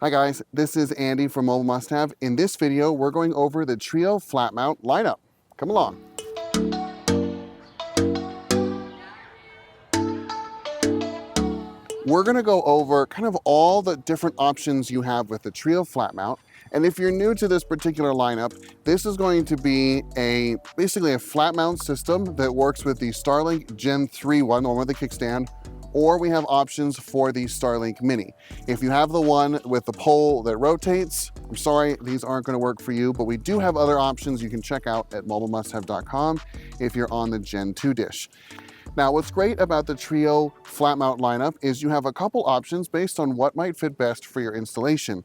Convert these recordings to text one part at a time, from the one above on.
Hi guys, this is Andy from Mobile Must Have. In this video, we're going over the Trio flat mount lineup. Come along. We're going to go over kind of all the different options you have with the Trio flat mount. And if you're new to this particular lineup, this is going to be basically a flat mount system that works with the Starlink Gen 3 one, the one with the kickstand, or we have options for the Starlink Mini. If you have the one with the pole that rotates, I'm sorry, these aren't going to work for you, but we do have other options you can check out at mobilemusthave.com if you're on the Gen 2 dish. Now, what's great about the Trio flat mount lineup is you have a couple options based on what might fit best for your installation.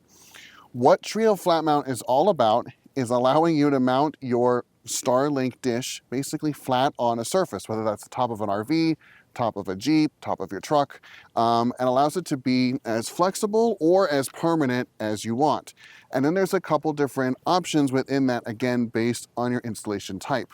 What Trio flat mount is all about is allowing you to mount your Starlink dish basically flat on a surface, whether that's the top of an RV, top of a Jeep, top of your truck, and allows it to be as flexible or as permanent as you want. And then there's a couple different options within that, again, based on your installation type.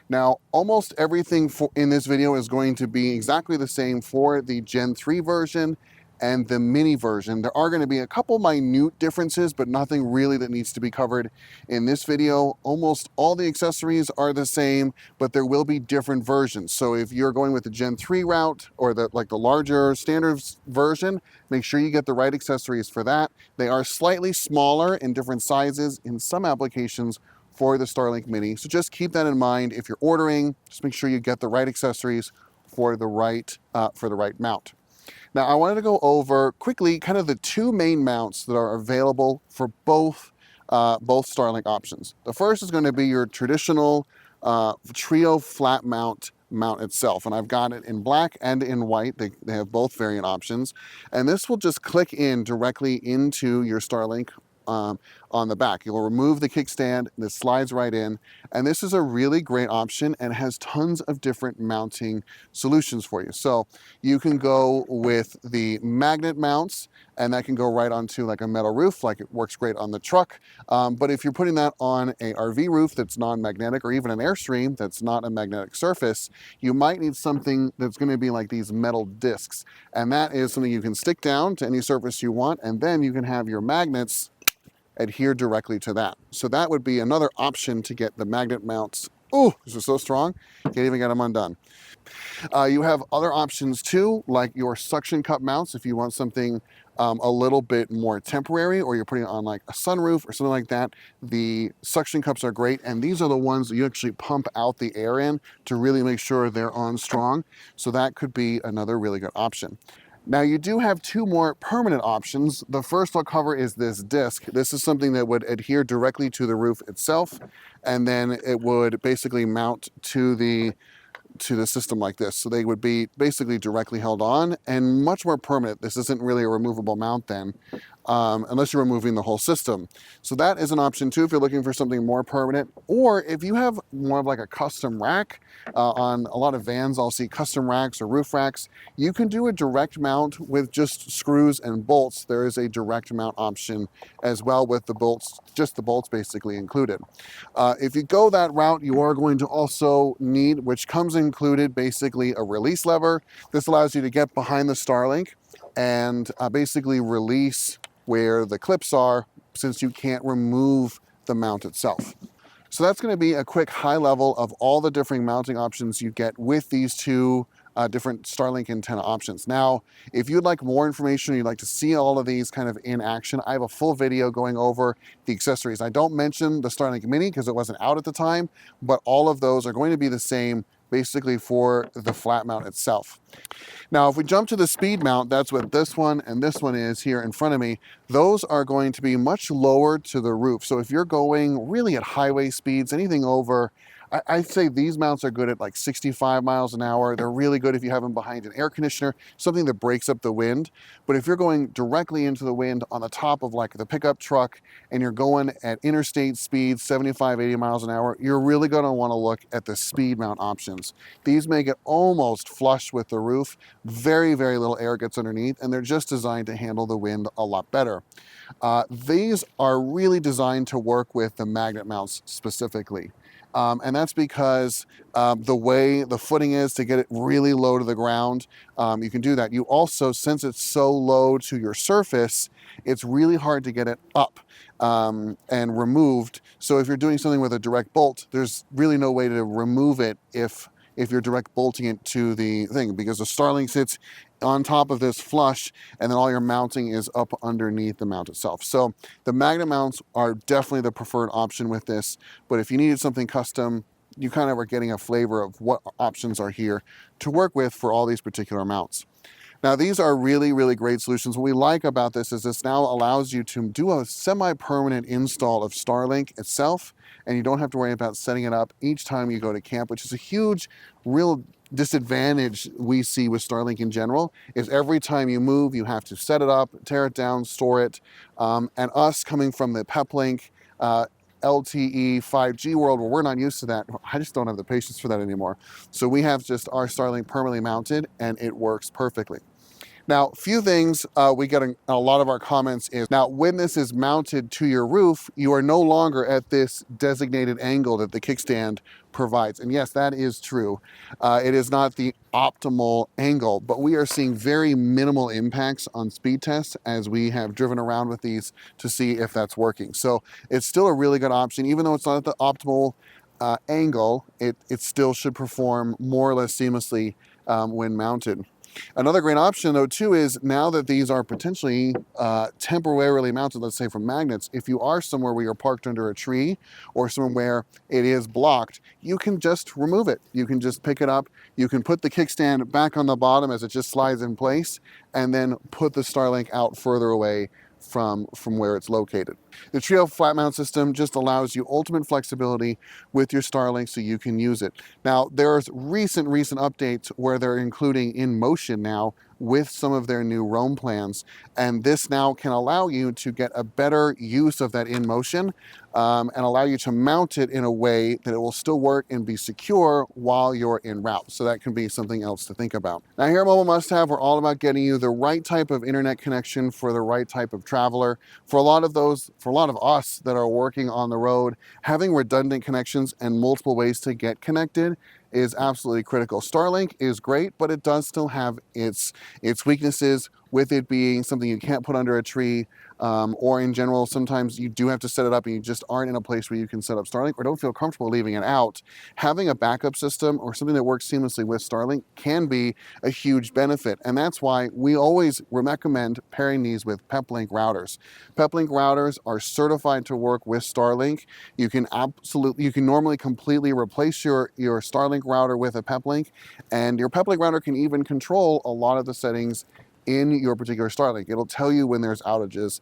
Now, almost everything in this video is going to be exactly the same for the Gen 3 version and the mini version. There are going to be a couple minute differences, but nothing really that needs to be covered in this video. Almost all the accessories are the same, but there will be different versions. So if you're going with the Gen 3 route or the larger standard version, make sure you get the right accessories for that. They are slightly smaller in different sizes in some applications for the Starlink Mini. So just keep that in mind if you're ordering. Just make sure you get the right accessories for the right mount. Now, I wanted to go over quickly kind of the two main mounts that are available for both Starlink options. The first is going to be your traditional Trio flat mount itself, and I've got it in black and in white. They have both variant options, and this will just click in directly into your Starlink on the back. You'll remove the kickstand, this slides right in, and this is a really great option and has tons of different mounting solutions for you. So you can go with the magnet mounts, and that can go right onto like a metal roof, like it works great on the truck. But if you're putting that on a RV roof that's non-magnetic, or even an Airstream that's not a magnetic surface, you might need something that's going to be like these metal discs, and that is something you can stick down to any surface you want, and then you can have your magnets adhere directly to that. So that would be another option to get the magnet mounts. Oh, this is so strong, can't even get them undone. You have other options too, like your suction cup mounts if you want something a little bit more temporary, or you're putting it on like a sunroof or something like that. The suction cups are great, and these are the ones that you actually pump out the air in to really make sure they're on strong. So that could be another really good option. Now, you do have two more permanent options. The first I'll cover is this disc. This is something that would adhere directly to the roof itself, and then it would basically mount to the system like this. So they would be basically directly held on and much more permanent. This isn't really a removable mount then, unless you're removing the whole system. So that is an option too if you're looking for something more permanent, or if you have more of like a custom rack. On a lot of vans, I'll see custom racks or roof racks. You can do a direct mount with just screws and bolts. There is a direct mount option as well with the bolts, just the bolts basically included. If you go that route, you are going to also need, which comes included, basically a release lever. This allows you to get behind the Starlink and basically release where the clips are, since you can't remove the mount itself. So that's going to be a quick high level of all the different mounting options you get with these two different Starlink antenna options. Now, if you'd like more information, you'd like to see all of these kind of in action, I have a full video going over the accessories. I don't mention the Starlink Mini because it wasn't out at the time, but all of those are going to be the same basically for the flat mount itself. Now, if we jump to the speed mount, that's what this one and this one is here in front of me. Those are going to be much lower to the roof. So if you're going really at highway speeds, anything over, I'd say these mounts are good at like 65 miles an hour. They're really good if you have them behind an air conditioner, something that breaks up the wind. But if you're going directly into the wind on the top of like the pickup truck and you're going at interstate speeds, 75, 80 miles an hour, you're really going to want to look at the speed mount options. These make it almost flush with the roof. Very, very little air gets underneath, and they're just designed to handle the wind a lot better. These are really designed to work with the magnet mounts specifically. And that's because the way the footing is to get it really low to the ground, you can do that. You also, since it's so low to your surface, it's really hard to get it up and removed. So if you're doing something with a direct bolt, there's really no way to remove it if you're direct bolting it to the thing, because the Starlink sits on top of this flush, and then all your mounting is up underneath the mount itself. So the magnet mounts are definitely the preferred option with this, but if you needed something custom, you kind of are getting a flavor of what options are here to work with for all these particular mounts. Now, these are really, really great solutions. What we like about this is this now allows you to do a semi-permanent install of Starlink itself, and you don't have to worry about setting it up each time you go to camp, which is a huge, real disadvantage we see with Starlink in general, is every time you move, you have to set it up, tear it down, store it. And us coming from the Peplink, LTE 5G world where we're not used to that, I just don't have the patience for that anymore. So we have just our Starlink permanently mounted, and it works perfectly. Now, few things we get in a lot of our comments is, now when this is mounted to your roof, you are no longer at this designated angle that the kickstand provides. And yes, that is true. It is not the optimal angle, but we are seeing very minimal impacts on speed tests as we have driven around with these to see if that's working. So it's still a really good option, even though it's not at the optimal angle, it still should perform more or less seamlessly when mounted. Another great option though too is, now that these are potentially temporarily mounted, let's say from magnets, if you are somewhere where you're parked under a tree or somewhere it is blocked, you can just remove it. You can just pick it up. You can put the kickstand back on the bottom as it just slides in place, and then put the Starlink out further away from where it's located. The Trio flat mount system just allows you ultimate flexibility with your Starlink so you can use it. Now, there's recent updates where they're including InMotion now with some of their new roam plans, and this now can allow you to get a better use of that InMotion and allow you to mount it in a way that it will still work and be secure while you're en route. So that can be something else to think about. Now here at Mobile Must Have, we're all about getting you the right type of internet connection for the right type of traveler. For a lot of us that are working on the road, having redundant connections and multiple ways to get connected is absolutely critical. Starlink is great, but it does still have its weaknesses, with it being something you can't put under a tree, or in general, sometimes you do have to set it up and you just aren't in a place where you can set up Starlink or don't feel comfortable leaving it out. Having a backup system or something that works seamlessly with Starlink can be a huge benefit. And that's why we always recommend pairing these with Peplink routers. Peplink routers are certified to work with Starlink. You can normally completely replace your Starlink router with a Peplink, and your Peplink router can even control a lot of the settings in your particular Starlink. It'll tell you when there's outages.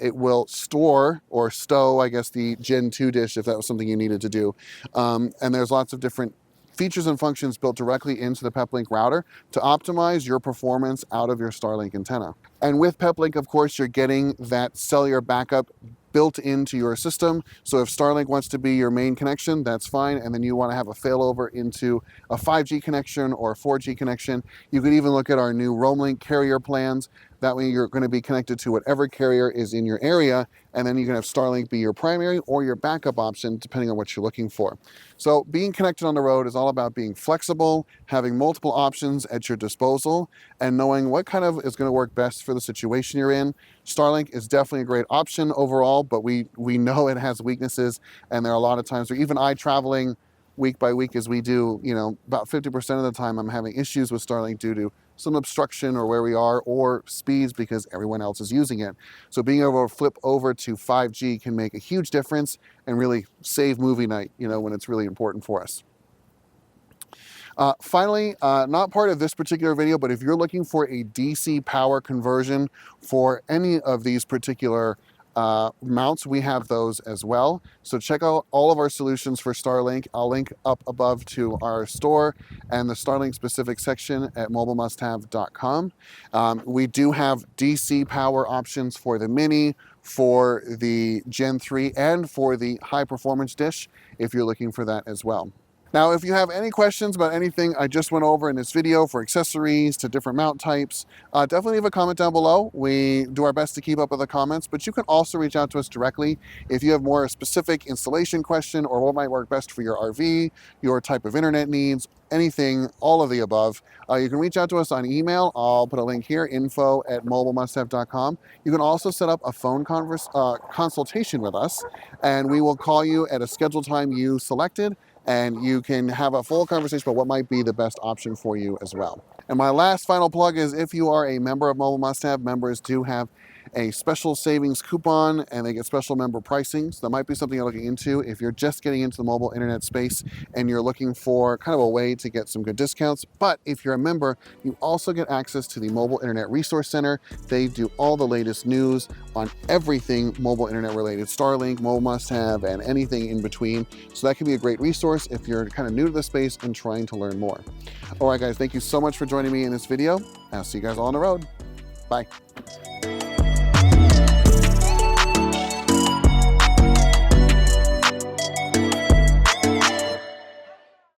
It will store or stow, I guess, the Gen 2 dish if that was something you needed to do. And there's lots of different features and functions built directly into the Peplink router to optimize your performance out of your Starlink antenna. And with Peplink, of course, you're getting that cellular backup built into your system. So if Starlink wants to be your main connection, that's fine. And then you want to have a failover into a 5G connection or a 4G connection, you could even look at our new RoamLink carrier plans. That way you're going to be connected to whatever carrier is in your area, and then you can have Starlink be your primary or your backup option depending on what you're looking for. So being connected on the road is all about being flexible, having multiple options at your disposal, and knowing what kind of is going to work best for the situation you're in. Starlink is definitely a great option overall, but we know it has weaknesses, and there are a lot of times where even I, traveling week by week as we do, about 50% of the time I'm having issues with Starlink due to some obstruction or where we are, or speeds because everyone else is using it. So being able to flip over to 5G can make a huge difference and really save movie night, when it's really important for us. Finally, not part of this particular video, but if you're looking for a DC power conversion for any of these particular mounts, we have those as well. So check out all of our solutions for Starlink. I'll link up above to our store and the Starlink specific section at mobilemusthave.com. We do have DC power options for the Mini, for the Gen 3, and for the high performance dish if you're looking for that as well. Now, if you have any questions about anything I just went over in this video, for accessories to different mount types, definitely leave a comment down below. We do our best to keep up with the comments, but you can also reach out to us directly if you have more specific installation question or what might work best for your RV, your type of internet needs, anything, all of the above. You can reach out to us on email. I'll put a link here, info@mobilemusthave.com. You can also set up a phone consultation with us, and we will call you at a scheduled time you selected, and you can have a full conversation about what might be the best option for you as well. And my last final plug is if you are a member of Mobile Must Have, members do have a special savings coupon and they get special member pricing. So that might be something you're looking into if you're just getting into the mobile internet space and you're looking for kind of a way to get some good discounts. But if you're a member, you also get access to the Mobile Internet Resource Center. They do all the latest news on everything mobile internet related, Starlink, Mobile Must Have, and anything in between. So that can be a great resource if you're kind of new to the space and trying to learn more. All right, guys, thank you so much for joining me in this video. I'll see you guys all on the road. Bye.